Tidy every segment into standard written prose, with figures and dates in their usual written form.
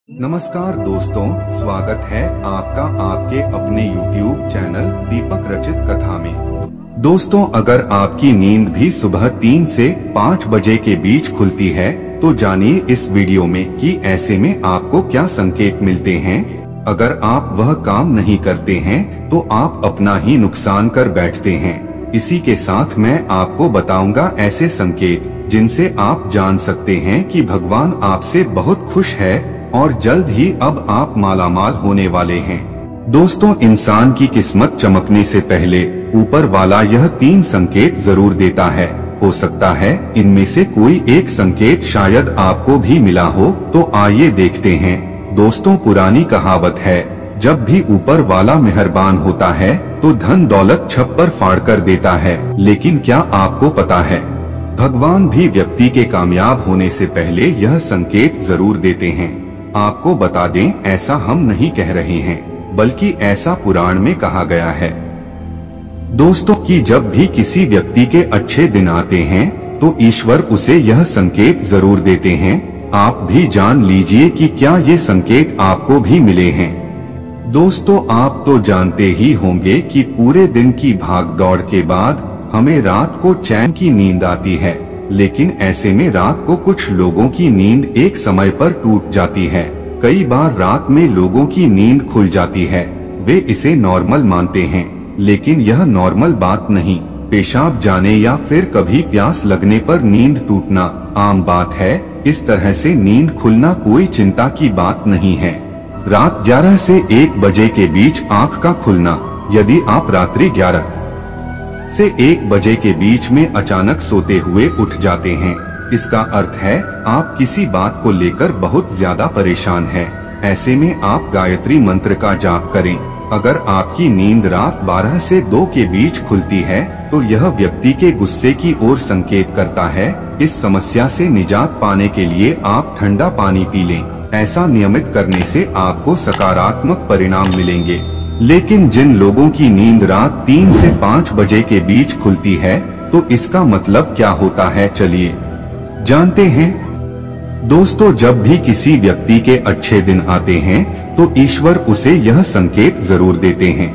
नमस्कार दोस्तों, स्वागत है आपका आपके अपने YouTube चैनल दीपक रचित कथा में। दोस्तों, अगर आपकी नींद भी सुबह 3 से 5 बजे के बीच खुलती है तो जानिए इस वीडियो में कि ऐसे में आपको क्या संकेत मिलते हैं। अगर आप वह काम नहीं करते हैं तो आप अपना ही नुकसान कर बैठते हैं। इसी के साथ मैं आपको बताऊंगा ऐसे संकेत जिनसे आप जान सकते हैं कि भगवान आपसे बहुत खुश है और जल्द ही अब आप मालामाल होने वाले हैं। दोस्तों, इंसान की किस्मत चमकने से पहले ऊपर वाला यह 3 संकेत जरूर देता है। हो सकता है इनमें से कोई एक संकेत शायद आपको भी मिला हो, तो आइए देखते हैं। दोस्तों, पुरानी कहावत है, जब भी ऊपर वाला मेहरबान होता है तो धन दौलत छप्पर फाड़ कर देता है। लेकिन क्या आपको पता है, भगवान भी व्यक्ति के कामयाब होने से पहले यह संकेत जरूर देते हैं। आपको बता दें, ऐसा हम नहीं कह रहे हैं, बल्कि ऐसा पुराण में कहा गया है। दोस्तों, कि जब भी किसी व्यक्ति के अच्छे दिन आते हैं तो ईश्वर उसे यह संकेत जरूर देते हैं। आप भी जान लीजिए कि क्या ये संकेत आपको भी मिले हैं। दोस्तों, आप तो जानते ही होंगे कि पूरे दिन की भाग दौड़ के बाद हमें रात को चैन की नींद आती है, लेकिन ऐसे में रात को कुछ लोगों की नींद एक समय पर टूट जाती है। कई बार रात में लोगों की नींद खुल जाती है। वे इसे नॉर्मल मानते हैं, लेकिन यह नॉर्मल बात नहीं। पेशाब जाने या फिर कभी प्यास लगने पर नींद टूटना आम बात है। इस तरह से नींद खुलना कोई चिंता की बात नहीं है। रात 11 से 1 बजे के बीच आँख का खुलना, यदि आप रात्रि 11 से 1 बजे के बीच में अचानक सोते हुए उठ जाते हैं, इसका अर्थ है आप किसी बात को लेकर बहुत ज्यादा परेशान हैं। ऐसे में आप गायत्री मंत्र का जाप करें। अगर आपकी नींद रात 12 से 2 के बीच खुलती है तो यह व्यक्ति के गुस्से की ओर संकेत करता है। इस समस्या से निजात पाने के लिए आप ठंडा पानी पी लें। ऐसा नियमित करने से आपको सकारात्मक परिणाम मिलेंगे। लेकिन जिन लोगों की नींद रात 3 से 5 बजे के बीच खुलती है तो इसका मतलब क्या होता है, चलिए जानते हैं। दोस्तों, जब भी किसी व्यक्ति के अच्छे दिन आते हैं तो ईश्वर उसे यह संकेत जरूर देते हैं।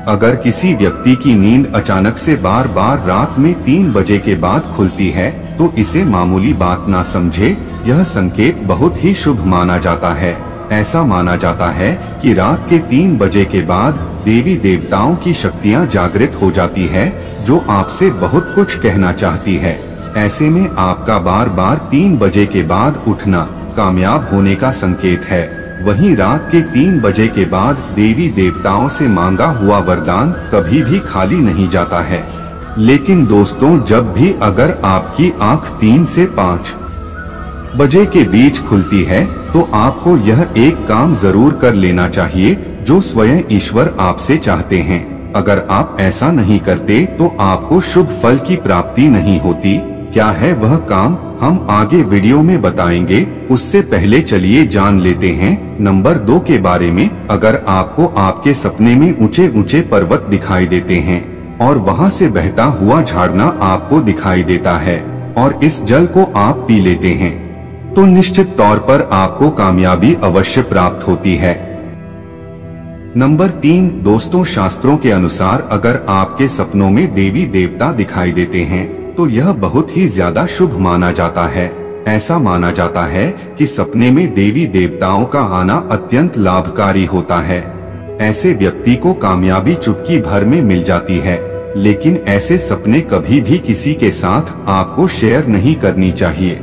अगर किसी व्यक्ति की नींद अचानक से बार बार रात में 3 बजे के बाद खुलती है तो इसे मामूली बात ना समझे। यह संकेत बहुत ही शुभ माना जाता है। ऐसा माना जाता है कि रात के 3 बजे के बाद देवी देवताओं की शक्तियां जागृत हो जाती है, जो आपसे बहुत कुछ कहना चाहती है। ऐसे में आपका बार बार 3 बजे के बाद उठना कामयाब होने का संकेत है। वहीं रात के 3 बजे के बाद देवी देवताओं से मांगा हुआ वरदान कभी भी खाली नहीं जाता है। लेकिन दोस्तों, जब भी अगर आपकी आँख 3 से 5 बजे के बीच खुलती है तो आपको यह एक काम जरूर कर लेना चाहिए जो स्वयं ईश्वर आपसे चाहते हैं। अगर आप ऐसा नहीं करते तो आपको शुभ फल की प्राप्ति नहीं होती। क्या है वह काम, हम आगे वीडियो में बताएंगे। उससे पहले चलिए जान लेते हैं नंबर 2 के बारे में। अगर आपको आपके सपने में ऊंचे ऊंचे पर्वत दिखाई देते हैं और वहां से बहता हुआ झरना आपको दिखाई देता है और इस जल को आप पी लेते हैं तो निश्चित तौर पर आपको कामयाबी अवश्य प्राप्त होती है। नंबर 3, दोस्तों, शास्त्रों के अनुसार अगर आपके सपनों में देवी देवता दिखाई देते हैं तो यह बहुत ही ज्यादा शुभ माना जाता है। ऐसा माना जाता है कि सपने में देवी देवताओं का आना अत्यंत लाभकारी होता है। ऐसे व्यक्ति को कामयाबी चुटकी भर में मिल जाती है। लेकिन ऐसे सपने कभी भी किसी के साथ आपको शेयर नहीं करनी चाहिए।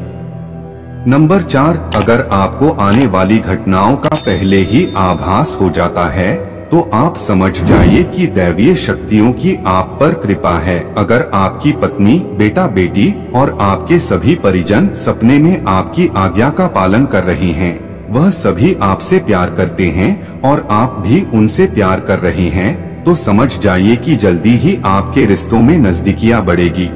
नंबर 4, अगर आपको आने वाली घटनाओं का पहले ही आभास हो जाता है तो आप समझ जाइए कि दैवीय शक्तियों की आप पर कृपा है। अगर आपकी पत्नी, बेटा बेटी और आपके सभी परिजन सपने में आपकी आज्ञा का पालन कर रहे हैं, वह सभी आपसे प्यार करते हैं और आप भी उनसे प्यार कर रहे हैं, तो समझ जाइए कि जल्दी ही आपके रिश्तों में नजदीकियां बढ़ेगी।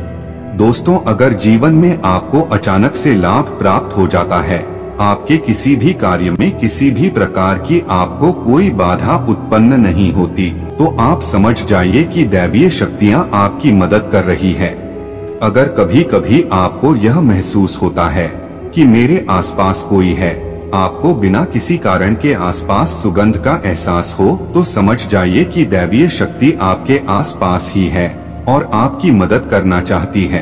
दोस्तों, अगर जीवन में आपको अचानक से लाभ प्राप्त हो जाता है, आपके किसी भी कार्य में किसी भी प्रकार की आपको कोई बाधा उत्पन्न नहीं होती, तो आप समझ जाइए कि दैवीय शक्तियां आपकी मदद कर रही है। अगर कभी कभी आपको यह महसूस होता है कि मेरे आसपास कोई है आपको बिना किसी कारण के आसपास सुगंध का एहसास हो तो समझ जाइए कि दैवीय शक्ति आपके आसपास ही है और आपकी मदद करना चाहती है।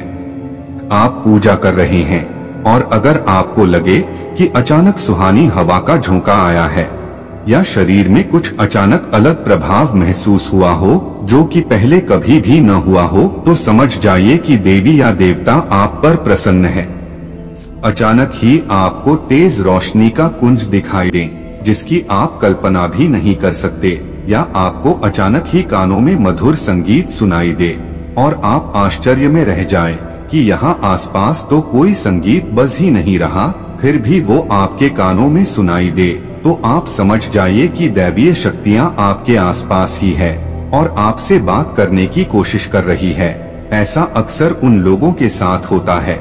आप पूजा कर रहे हैं और अगर आपको लगे कि अचानक सुहानी हवा का झोंका आया है या शरीर में कुछ अचानक अलग प्रभाव महसूस हुआ हो जो कि पहले कभी भी न हुआ हो, तो समझ जाइए कि देवी या देवता आप पर प्रसन्न है। अचानक ही आपको तेज रोशनी का कुंज दिखाई दे जिसकी आप कल्पना भी नहीं कर सकते, या आपको अचानक ही कानों में मधुर संगीत सुनाई दे और आप आश्चर्य में रह जाएं कि यहाँ आसपास तो कोई संगीत बज ही नहीं रहा, फिर भी वो आपके कानों में सुनाई दे, तो आप समझ जाइए कि दैवीय शक्तियाँ आपके आसपास ही है और आपसे बात करने की कोशिश कर रही है। ऐसा अक्सर उन लोगों के साथ होता है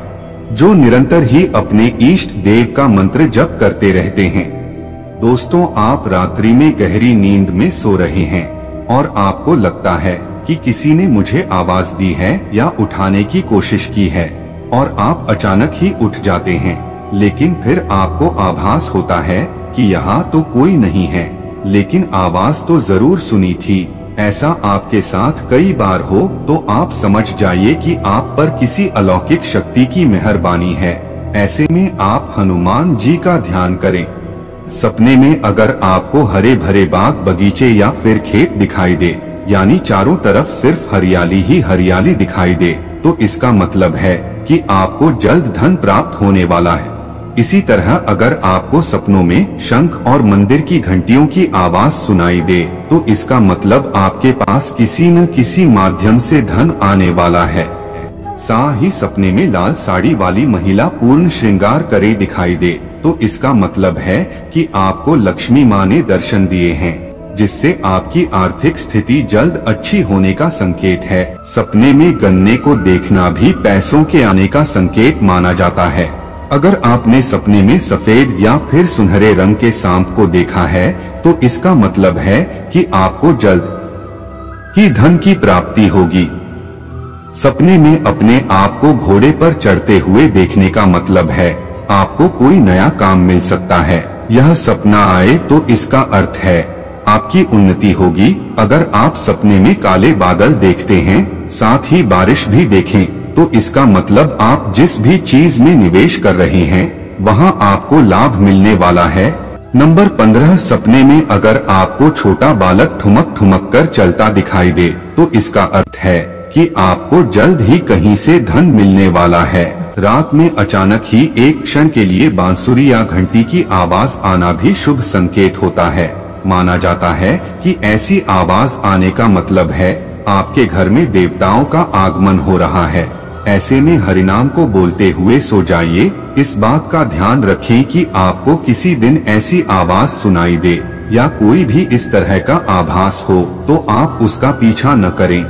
जो निरंतर ही अपने इष्ट देव का मंत्र जप करते रहते हैं। दोस्तों, आप रात्रि में गहरी नींद में सो रहे हैं और आपको लगता है कि किसी ने मुझे आवाज दी है या उठाने की कोशिश की है और आप अचानक ही उठ जाते हैं, लेकिन फिर आपको आभास होता है कि यहाँ तो कोई नहीं है, लेकिन आवाज तो जरूर सुनी थी। ऐसा आपके साथ कई बार हो तो आप समझ जाइए कि आप पर किसी अलौकिक शक्ति की मेहरबानी है। ऐसे में आप हनुमान जी का ध्यान करें। सपने में अगर आपको हरे भरे बाग बगीचे या फिर खेत दिखाई दे, यानी चारों तरफ सिर्फ हरियाली ही हरियाली दिखाई दे, तो इसका मतलब है कि आपको जल्द धन प्राप्त होने वाला है। इसी तरह अगर आपको सपनों में शंख और मंदिर की घंटियों की आवाज सुनाई दे, तो इसका मतलब आपके पास किसी न किसी माध्यम से धन आने वाला है। साथ ही सपने में लाल साड़ी वाली महिला पूर्ण श्रृंगार करे दिखाई दे, तो इसका मतलब है कि आपको लक्ष्मी माँ ने दर्शन दिए हैं, जिससे आपकी आर्थिक स्थिति जल्द अच्छी होने का संकेत है। सपने में गन्ने को देखना भी पैसों के आने का संकेत माना जाता है। अगर आपने सपने में सफेद या फिर सुनहरे रंग के सांप को देखा है, तो इसका मतलब है कि आपको जल्द ही धन की प्राप्ति होगी। सपने में अपने आप को घोड़े पर चढ़ते हुए देखने का मतलब है आपको कोई नया काम मिल सकता है। यह सपना आए तो इसका अर्थ है आपकी उन्नति होगी। अगर आप सपने में काले बादल देखते हैं, साथ ही बारिश भी देखें, तो इसका मतलब आप जिस भी चीज में निवेश कर रहे हैं वहां आपको लाभ मिलने वाला है। नंबर 15, सपने में अगर आपको छोटा बालक ठुमक ठुमक कर चलता दिखाई दे, तो इसका अर्थ है कि आपको जल्द ही कहीं से धन मिलने वाला है। रात में अचानक ही एक क्षण के लिए बांसुरी या घंटी की आवाज आना भी शुभ संकेत होता है। माना जाता है कि ऐसी आवाज आने का मतलब है आपके घर में देवताओं का आगमन हो रहा है। ऐसे में हरिनाम को बोलते हुए सो जाइए। इस बात का ध्यान रखें कि आपको किसी दिन ऐसी आवाज सुनाई दे या कोई भी इस तरह का आभास हो तो आप उसका पीछा न करें।